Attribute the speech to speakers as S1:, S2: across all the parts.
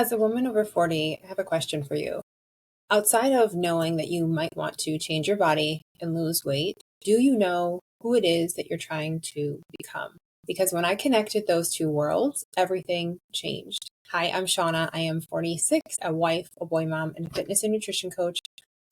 S1: As a woman over 40, I have a question for you. Outside of knowing that you might want to change your body and lose weight, do you know who it is that you're trying to become? Because when I connected those two worlds, everything changed. Hi, I'm Shauna. I am 46, a wife, a boy mom, and a fitness and nutrition coach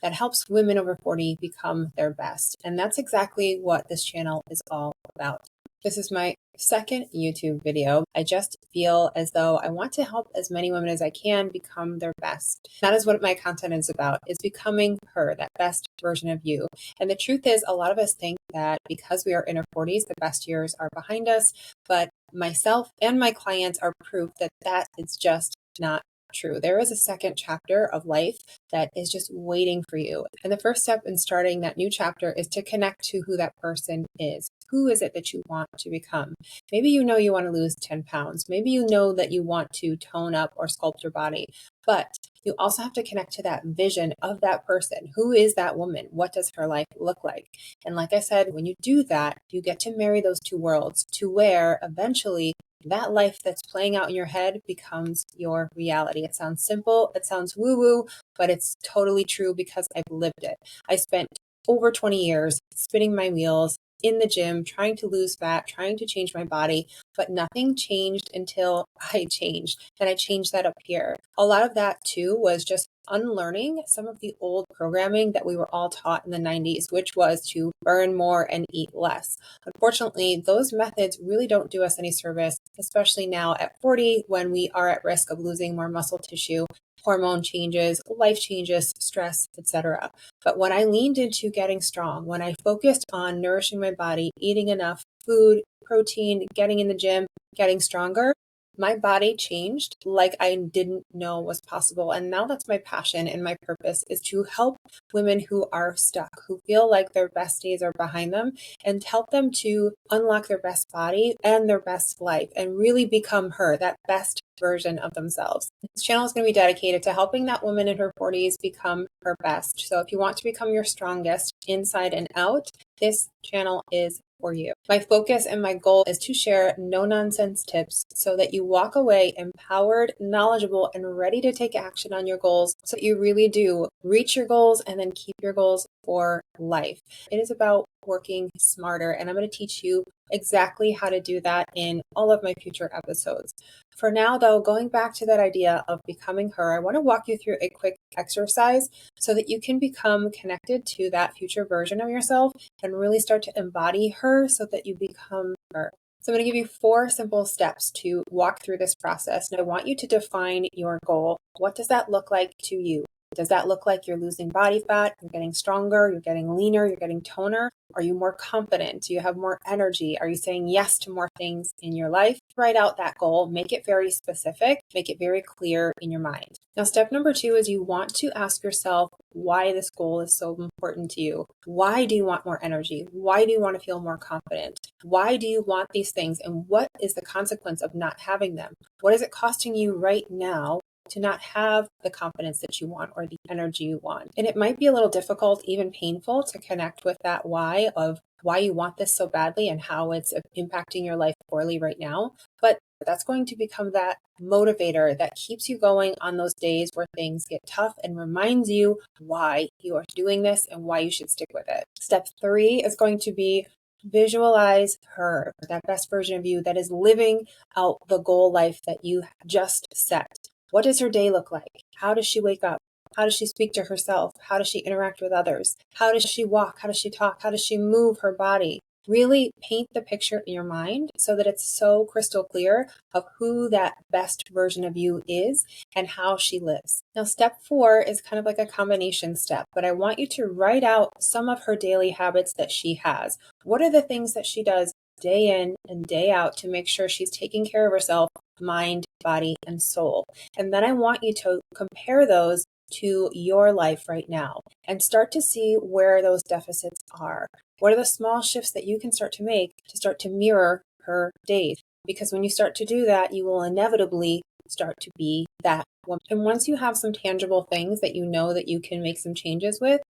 S1: that helps women over 40 become their best. And that's exactly what this channel is all about. This is my second YouTube video. I just feel as though I want to help as many women as I can become their best. That is what my content is about, is becoming her, that best version of you. And the truth is, a lot of us think that because we are in our 40s, the best years are behind us. But myself and my clients are proof that that is just not true. There is a second chapter of life that is just waiting for you. And the first step in starting that new chapter is to connect to who that person is. Who is it that you want to become? Maybe you know you want to lose 10 pounds. Maybe you know that you want to tone up or sculpt your body. But you also have to connect to that vision of that person. Who is that woman? What does her life look like? And like I said, when you do that, you get to marry those two worlds to where eventually that life that's playing out in your head becomes your reality. It sounds simple, it sounds woo-woo, but it's totally true because I've lived it. I spent over 20 years spinning my wheels in the gym, trying to lose fat, trying to change my body, but nothing changed until I changed. And I changed that up here. A lot of that too was just unlearning some of the old programming that we were all taught in the 90s, which was to burn more and eat less. Unfortunately, those methods really don't do us any service, especially now at 40 when we are at risk of losing more muscle tissue, hormone changes, life changes, stress, etc. But when I leaned into getting strong, when I focused on nourishing my body, eating enough food, protein, getting in the gym, getting stronger, my body changed like I didn't know was possible. And now that's my passion and my purpose, is to help women who are stuck, who feel like their best days are behind them, and help them to unlock their best body and their best life and really become her, that best version of themselves. This channel is going to be dedicated to helping that woman in her 40s become her best. So if you want to become your strongest inside and out, this channel is for you. My focus and my goal is to share no nonsense tips so that you walk away empowered, knowledgeable, and ready to take action on your goals so that you really do reach your goals and then keep your goals for life. It is about working smarter, and I'm going to teach you exactly how to do that in all of my future episodes. For now, though, going back to that idea of becoming her, I want to walk you through a quick exercise so that you can become connected to that future version of yourself and really start to embody her so that you become her. So I'm going to give you 4 simple steps to walk through this process. And I want you to define your goal. What does that look like to you? Does that look like you're losing body fat, you're getting stronger, you're getting leaner, you're getting toner? Are you more confident? Do you have more energy? Are you saying yes to more things in your life? Write out that goal, make it very specific, make it very clear in your mind. Now, step number 2 is you want to ask yourself why this goal is so important to you. Why do you want more energy? Why do you want to feel more confident? Why do you want these things? And what is the consequence of not having them? What is it costing you right now to not have the confidence that you want or the energy you want? And it might be a little difficult, even painful, to connect with that why of why you want this so badly and how it's impacting your life poorly right now. But that's going to become that motivator that keeps you going on those days where things get tough and reminds you why you are doing this and why you should stick with it. Step 3 is going to be visualize her, that best version of you that is living out the goal life that you just set. What does her day look like? How does she wake up? How does she speak to herself? How does she interact with others? How does she walk? How does she talk? How does she move her body? Really paint the picture in your mind so that it's so crystal clear of who that best version of you is and how she lives. Now, step 4 is kind of like a combination step, but I want you to write out some of her daily habits that she has. What are the things that she does day in and day out to make sure she's taking care of herself, mind, body, and soul? And then I want you to compare those to your life right now and start to see where those deficits are. What are the small shifts that you can start to make to start to mirror her days? Because when you start to do that, you will inevitably start to be that woman. And once you have some tangible things that you know that you can make some changes with,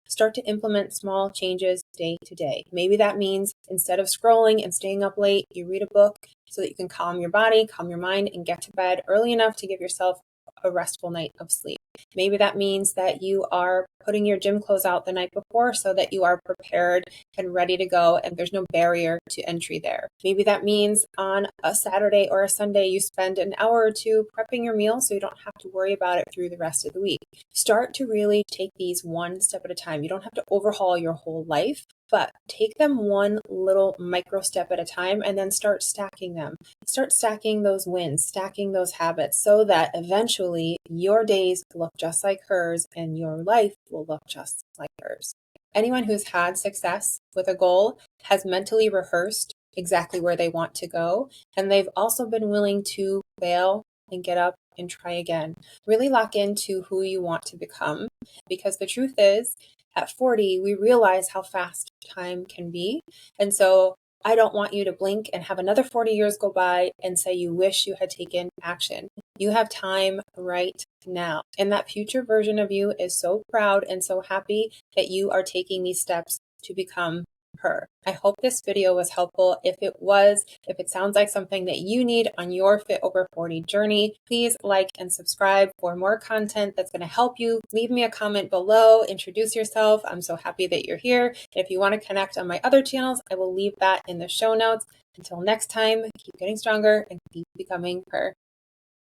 S1: start to implement small changes day to day. Maybe that means instead of scrolling and staying up late, you read a book so that you can calm your body, calm your mind, and get to bed early enough to give yourself a restful night of sleep. Maybe that means that you are putting your gym clothes out the night before so that you are prepared and ready to go and there's no barrier to entry there. Maybe that means on a Saturday or a Sunday you spend an hour or two prepping your meal so you don't have to worry about it through the rest of the week. Start to really take these one step at a time. You don't have to overhaul your whole life, but take them one little micro step at a time and then start stacking them. Start stacking those wins, stacking those habits so that eventually your days look just like hers and your life will look just like hers. Anyone who's had success with a goal has mentally rehearsed exactly where they want to go, and they've also been willing to fail and get up and try again. Really lock into who you want to become, because the truth is, at 40, we realize how fast time can be. And so I don't want you to blink and have another 40 years go by and say you wish you had taken action. You have time right now. And that future version of you is so proud and so happy that you are taking these steps to become her. I hope this video was helpful. If it sounds like something that you need on your Fit Over 40 journey, please like and subscribe for more content that's going to help you. Leave me a comment below, introduce yourself. I'm so happy that you're here. If you want to connect on my other channels, I will leave that in the show notes. Until next time, keep getting stronger and keep becoming her.